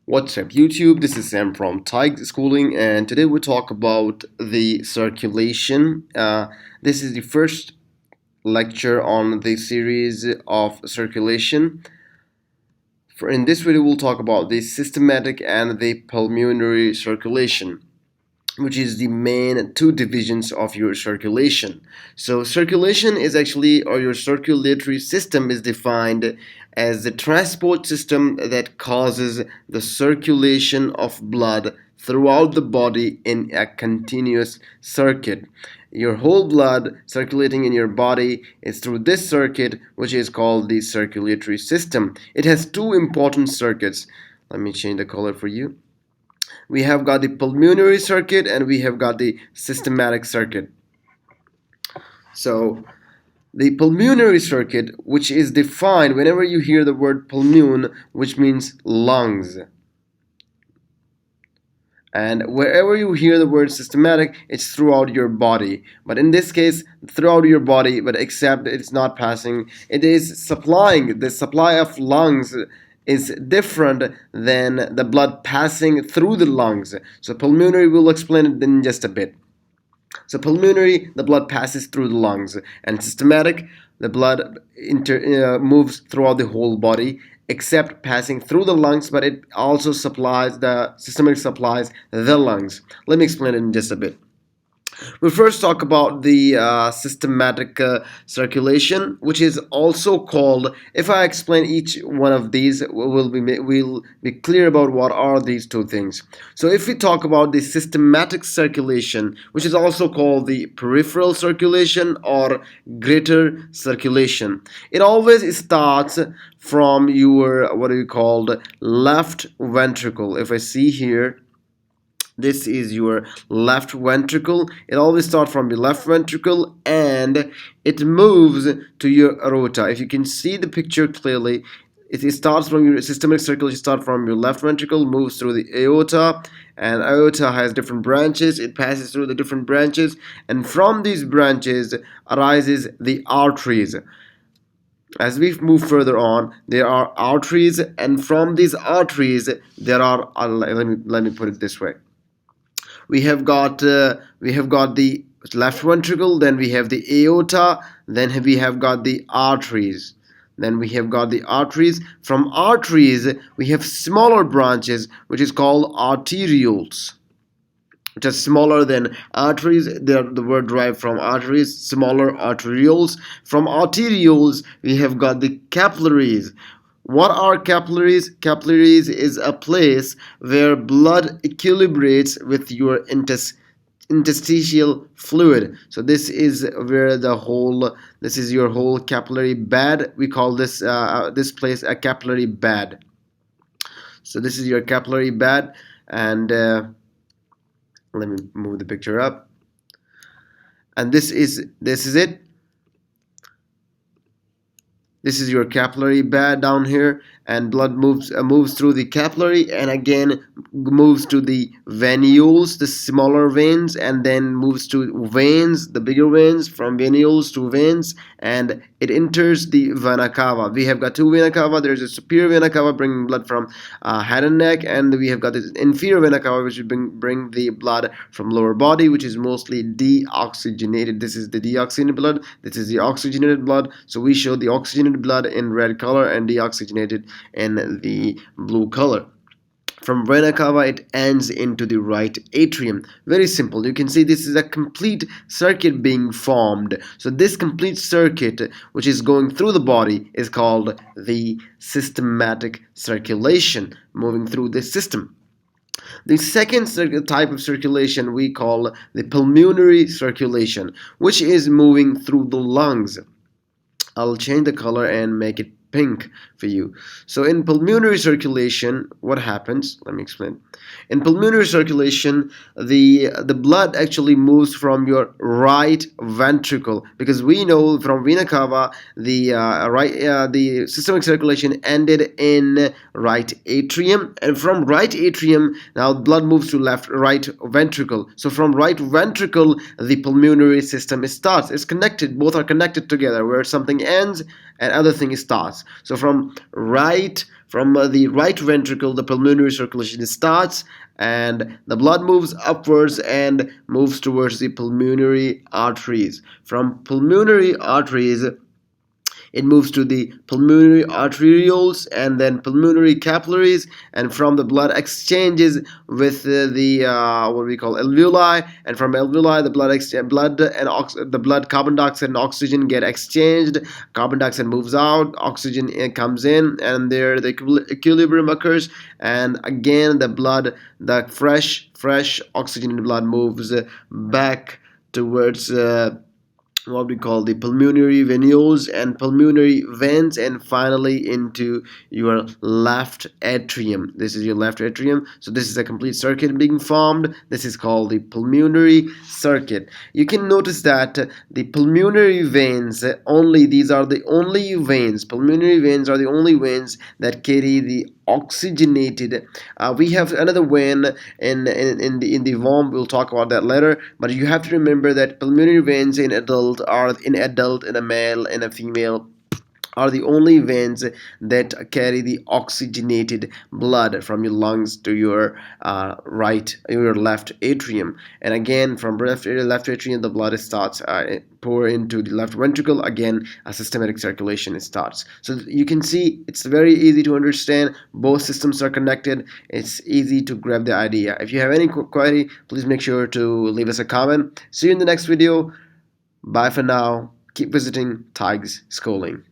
What's up, YouTube? This is Sam from Tig Schooling, and today we talk about the circulation. This is the first lecture on the series of circulation. In this video, we'll talk about the systematic and the pulmonary circulation, which is the main two divisions of your circulation. So circulation is actually, or your circulatory system is defined as the transport system that causes the circulation of blood throughout the body in a continuous circuit. Your whole blood circulating in your body is through this circuit, which is called the circulatory system. It has two important circuits. Let me change the color for you. We have got the pulmonary circuit and we have got the systematic circuit. So the pulmonary circuit, which is defined whenever you hear the word pulmon, which means lungs. And wherever you hear the word systematic, it's throughout your body. But in this case, throughout your body, but except it's not passing, it is supplying. The supply of lungs is different than the blood passing through the lungs. So pulmonary, we'll explain it in just a bit. So pulmonary, the blood passes through the lungs, and systematic, the blood moves throughout the whole body, except passing through the lungs, but it also supplies, the systematic supplies the lungs. Let me explain it in just a bit. We'll first talk about the systematic circulation, which is also called, if I explain each one of these, we'll be clear about what are these two things. So if we talk about the systematic circulation, which is also called the peripheral circulation or greater circulation, it always starts from your, what do you call, left ventricle. If I see here, this is your left ventricle. It always starts from your left ventricle and it moves to your aorta. If you can see the picture clearly, it starts from your systematic circulation, starts from your left ventricle, moves through the aorta, and aorta has different branches. It passes through the different branches, and from these branches arises the arteries. As we move further on, there are arteries, and from these arteries there are, let me put it this way. We have got the left ventricle, then we have the aorta, then we have got the arteries. Then we have got the arteries. From arteries, we have smaller branches, which is called arterioles, which are smaller than arteries. The word derived from arteries, smaller arterioles. From arterioles, we have got the capillaries. What are capillaries? Capillaries is a place where blood equilibrates with your interstitial fluid. So this is where this is your whole capillary bed. We call this this place a capillary bed. So this is your capillary bed, and let me move the picture up. And this is it. This is your capillary bed down here, and blood moves through the capillary and again moves to the venules, the smaller veins, and then moves to veins, the bigger veins, from venules to veins, and it enters the vena cava. We have got two vena cava. There's a superior vena cava bringing blood from head and neck, and we have got this inferior vena cava which bring the blood from lower body, which is mostly deoxygenated. This is the deoxygenated blood. This is the oxygenated blood. So we show the oxygenated blood in red color and deoxygenated in the blue color. From vena cava, it ends into the right atrium. Very simple. You can see this is a complete circuit being formed. So this complete circuit, which is going through the body, is called the systematic circulation, moving through this system. The second type of circulation we call the pulmonary circulation, which is moving through the lungs. I'll change the color and make it pink for you. So in pulmonary circulation, what happens? Let me explain. In pulmonary circulation, the blood actually moves from your right ventricle, because we know from vena cava the systemic circulation ended in right atrium, and from right atrium now blood moves to right ventricle. So from right ventricle the pulmonary system starts. It's connected, both are connected together, where something ends and other thing starts. So from right From the right ventricle, the pulmonary circulation starts, and the blood moves upwards and moves towards the pulmonary arteries. From pulmonary arteries, it moves to the pulmonary arterioles and then pulmonary capillaries, and from the blood exchanges with the what we call alveoli, and from alveoli the blood carbon dioxide and oxygen get exchanged. Carbon dioxide moves out, oxygen comes in, and there the equilibrium occurs, and again the fresh oxygen in the blood moves back towards what we call the pulmonary venules and pulmonary veins, and finally into your left atrium. This is your left atrium. So this is a complete circuit being formed. This is called the pulmonary circuit. You can notice that the pulmonary veins these are the only veins. Pulmonary veins are the only veins that carry the oxygenated. We have another vein in the womb. We'll talk about that later. But you have to remember that pulmonary veins in adult, in a male, in a female, are the only veins that carry the oxygenated blood from your lungs to your your left atrium. And again, from left atrium, the blood starts pour into the left ventricle. Again, a systematic circulation starts. So you can see it's very easy to understand. Both systems are connected. It's easy to grab the idea. If you have any query, please make sure to leave us a comment. See you in the next video. Bye for now. Keep visiting Tig's Schooling.